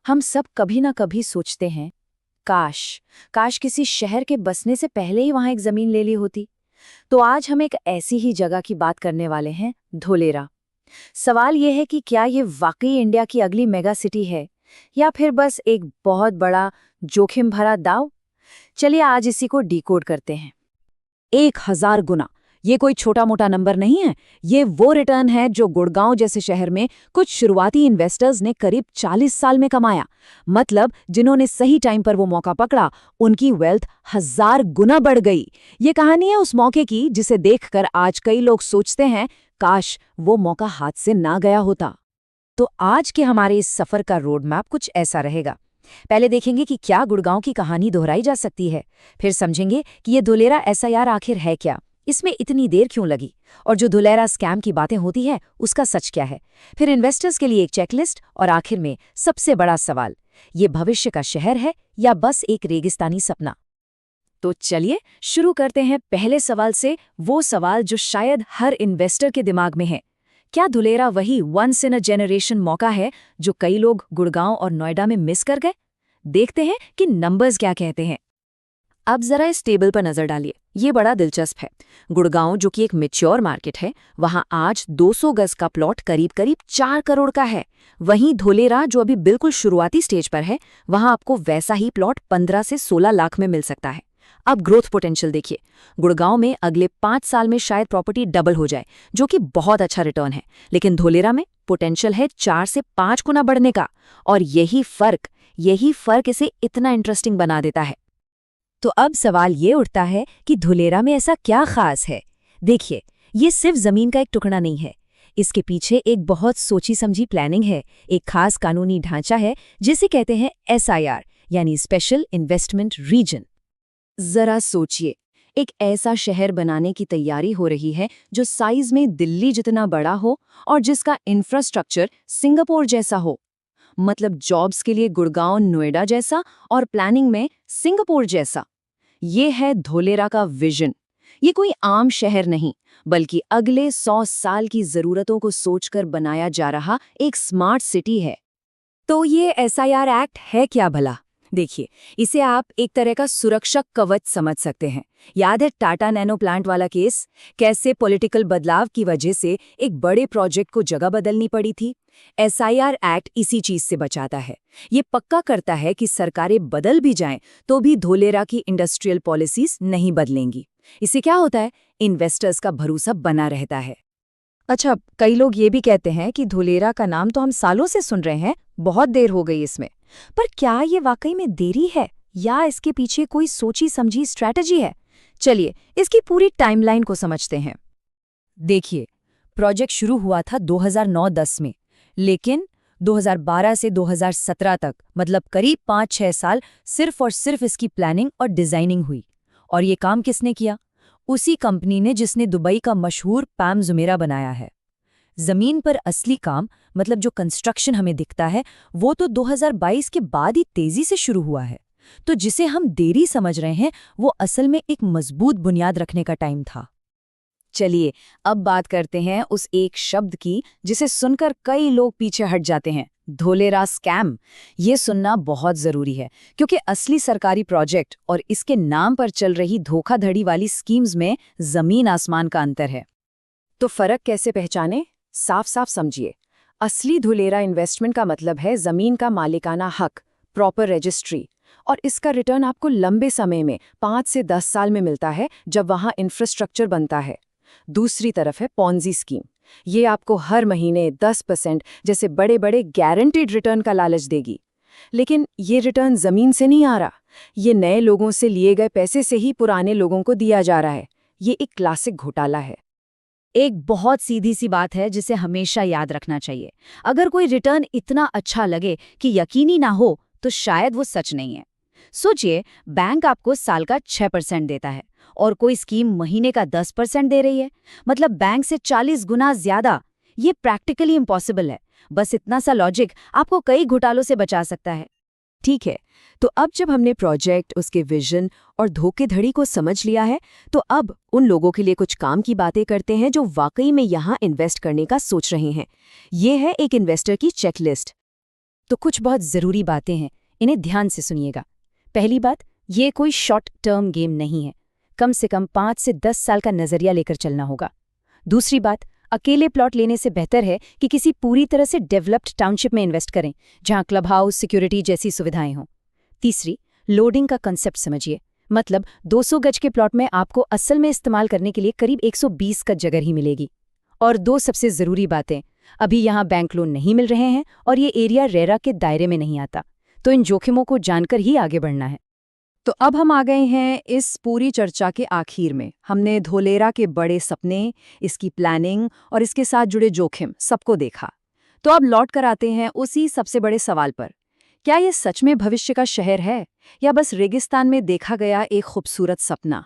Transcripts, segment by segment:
हम सब कभी ना कभी सोचते हैं, काश काश किसी शहर के बसने से पहले ही वहां एक जमीन ले ली होती। तो आज हम एक ऐसी ही जगह की बात करने वाले हैं, धोलेरा। सवाल यह है कि क्या ये वाकई इंडिया की अगली मेगा सिटी है या फिर बस एक बहुत बड़ा जोखिम भरा दांव। चलिए आज इसी को डिकोड करते हैं। 1000 गुना। ये कोई छोटा मोटा नंबर नहीं है। ये वो रिटर्न है जो गुड़गांव जैसे शहर में कुछ शुरुआती इन्वेस्टर्स ने करीब 40 साल में कमाया। मतलब जिन्होंने सही टाइम पर वो मौका पकड़ा, उनकी वेल्थ 1000 गुना बढ़ गई। ये कहानी है उस मौके की जिसे देखकर आज कई लोग सोचते हैं, काश वो मौका हाथ से ना गया होता। तो आज के हमारे इस सफर का रोड मैप कुछ ऐसा रहेगा। पहले देखेंगे कि क्या गुड़गांव की कहानी दोहराई जा सकती है। फिर समझेंगे कि ये धुलेरा एसआईआर आखिर है क्या, इसमें इतनी देर क्यों लगी, और जो धुलेरा स्कैम की बातें होती है उसका सच क्या है। फिर इन्वेस्टर्स के लिए एक चेकलिस्ट, और आखिर में सबसे बड़ा सवाल, ये भविष्य का शहर है या बस एक रेगिस्तानी सपना। तो चलिए शुरू करते हैं पहले सवाल से, वो सवाल जो शायद हर इन्वेस्टर के दिमाग में है। क्या धुलेरा वही वंस इन अ जेनरेशन मौका है जो कई लोग गुड़गांव और नोएडा में मिस कर गए? देखते हैं कि नंबर्स क्या कहते हैं। अब जरा इस टेबल पर नजर डालिए, ये बड़ा दिलचस्प है। गुड़गांव जो कि एक मैच्योर मार्केट है, वहां आज 200 गज का प्लॉट करीब करीब 4 करोड़ का है। वहीं धोलेरा जो अभी बिल्कुल शुरुआती स्टेज पर है, वहां आपको वैसा ही प्लॉट 15 से 16 लाख में मिल सकता है। अब ग्रोथ पोटेंशियल देखिए, गुड़गांव में अगले 5 साल में शायद प्रॉपर्टी डबल हो जाए, जो कि बहुत अच्छा रिटर्न है। लेकिन धोलेरा में पोटेंशियल है 4 से 5 गुना बढ़ने का, और यही फर्क इसे इतना इंटरेस्टिंग बना देता है। तो अब सवाल ये उठता है कि धुलेरा में ऐसा क्या खास है। देखिए, ये सिर्फ जमीन का एक टुकड़ा नहीं है, इसके पीछे एक बहुत सोची समझी प्लानिंग है, एक खास कानूनी ढांचा है जिसे कहते हैं एसआईआर, यानी स्पेशल इन्वेस्टमेंट रीजन। जरा सोचिए, एक ऐसा शहर बनाने की तैयारी हो रही है जो साइज में दिल्ली जितना बड़ा हो और जिसका इंफ्रास्ट्रक्चर सिंगापुर जैसा हो। मतलब जॉब्स के लिए गुड़गांव नोएडा जैसा, और प्लानिंग में सिंगापुर जैसा। ये है धोलेरा का विजन। ये कोई आम शहर नहीं, बल्कि अगले 100 साल की जरूरतों को सोचकर बनाया जा रहा एक स्मार्ट सिटी है। तो ये एसआईआर एक्ट है क्या भला? देखिए, इसे आप एक तरह का सुरक्षा कवच समझ सकते हैं। याद है टाटा नैनो प्लांट वाला केस? कैसे पॉलिटिकल बदलाव की वजह से एक बड़े प्रोजेक्ट को जगह बदलनी पड़ी थी। एसआईआर एक्ट इसी चीज से बचाता है। ये पक्का करता है कि सरकारें बदल भी जाएं तो भी धोलेरा की इंडस्ट्रियल पॉलिसीज नहीं बदलेंगी। इससे क्या होता है, इन्वेस्टर्स का भरोसा बना रहता है। अच्छा, कई लोग ये भी कहते हैं कि धोलेरा का नाम तो हम सालों से सुन रहे हैं, बहुत देर हो गई इसमें। पर क्या ये वाकई में देरी है या इसके पीछे कोई सोची समझी स्ट्रैटेजी है? चलिए इसकी पूरी टाइमलाइन को समझते हैं। देखिए, प्रोजेक्ट शुरू हुआ था 2009-10 में, लेकिन 2012 से 2017 तक, मतलब करीब 5-6 साल सिर्फ और सिर्फ इसकी प्लानिंग और डिजाइनिंग हुई। और ये काम किसने किया? उसी कंपनी ने जिसने दुबई का मशहूर पैम जुमेरा बनाया है। जमीन पर असली काम, मतलब जो कंस्ट्रक्शन हमें दिखता है, वो तो 2022 के बाद ही तेजी से शुरू हुआ है। तो जिसे हम देरी समझ रहे हैं, वो असल में एक मजबूत बुनियाद रखने का टाइम था। चलिए अब बात करते हैं उस एक शब्द की जिसे सुनकर कई लोग पीछे हट जाते हैं, धोलेरा स्कैम। ये सुनना बहुत जरूरी है, क्योंकि असली सरकारी प्रोजेक्ट और इसके नाम पर चल रही धोखाधड़ी वाली स्कीम्स में जमीन आसमान का अंतर है। तो फर्क कैसे पहचाने? साफ साफ समझिए। असली धुलेरा इन्वेस्टमेंट का मतलब है जमीन का मालिकाना हक, प्रॉपर रजिस्ट्री, और इसका रिटर्न आपको लंबे समय में 5 से 10 साल में मिलता है जब वहां इंफ्रास्ट्रक्चर बनता है। दूसरी तरफ है पॉन्जी स्कीम। ये आपको हर महीने 10% जैसे बड़े बड़े गारंटीड रिटर्न का लालच देगी। लेकिन ये रिटर्न जमीन से नहीं आ रहा, ये नए लोगों से लिए गए पैसे से ही पुराने लोगों को दिया जा रहा है। ये एक क्लासिक घोटाला है। एक बहुत सीधी सी बात है जिसे हमेशा याद रखना चाहिए। अगर कोई रिटर्न इतना अच्छा लगे कि यकीनी ना हो, तो शायद वो सच नहीं है। सोचिए, बैंक आपको साल का 6% देता है और कोई स्कीम महीने का 10% दे रही है, मतलब बैंक से 40 गुना ज्यादा। ये प्रैक्टिकली इम्पॉसिबल है। बस इतना सा लॉजिक आपको कई घोटालों से बचा सकता है। ठीक है, तो अब जब हमने प्रोजेक्ट, उसके विजन और धोखेधड़ी को समझ लिया है, तो अब उन लोगों के लिए कुछ काम की बातें करते हैं जो वाकई में यहाँ इन्वेस्ट करने का सोच रहे हैं। ये है एक इन्वेस्टर की चेकलिस्ट। तो कुछ बहुत ज़रूरी बातें हैं, इन्हें ध्यान से सुनिएगा। पहली बात, ये कोई शॉर्ट टर्म गेम नहीं है। कम से कम 5 से 10 साल का नज़रिया लेकर चलना होगा। दूसरी बात, अकेले प्लॉट लेने से बेहतर है कि किसी पूरी तरह से डेवलप्ड टाउनशिप में इन्वेस्ट करें, जहां क्लब हाउस, सिक्योरिटी जैसी सुविधाएं हों। तीसरी, लोडिंग का कंसेप्ट समझिए। मतलब 200 गज के प्लॉट में आपको असल में इस्तेमाल करने के लिए करीब 120 गज जगह ही मिलेगी। और 2 सबसे ज़रूरी बातें, अभी यहाँ बैंक लोन नहीं मिल रहे हैं और ये एरिया रेरा के दायरे में नहीं आता, तो इन जोखिमों को जानकर ही आगे बढ़ना है। तो अब हम आ गए हैं इस पूरी चर्चा के आखिर में। हमने धोलेरा के बड़े सपने, इसकी प्लानिंग और इसके साथ जुड़े जोखिम सबको देखा। तो अब लौट कर आते हैं उसी सबसे बड़े सवाल पर। क्या ये सच में भविष्य का शहर है या बस रेगिस्तान में देखा गया एक खूबसूरत सपना?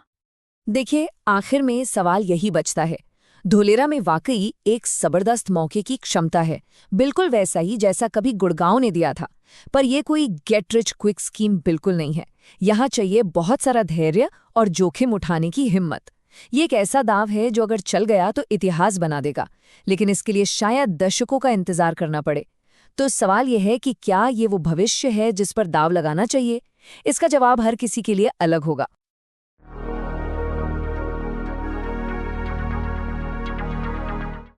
देखिए, आखिर में सवाल यही बचता है। धोलेरा में वाकई एक जबरदस्त मौके की क्षमता है, बिल्कुल वैसा ही जैसा कभी गुड़गांव ने दिया था। पर यह कोई गेट रिच क्विक स्कीम बिल्कुल नहीं है। यहाँ चाहिए बहुत सारा धैर्य और जोखिम उठाने की हिम्मत। ये एक ऐसा दाव है जो अगर चल गया तो इतिहास बना देगा, लेकिन इसके लिए शायद दशकों का इंतजार करना पड़े। तो सवाल यह है कि क्या ये वो भविष्य है जिस पर दाव लगाना चाहिए? इसका जवाब हर किसी के लिए अलग होगा।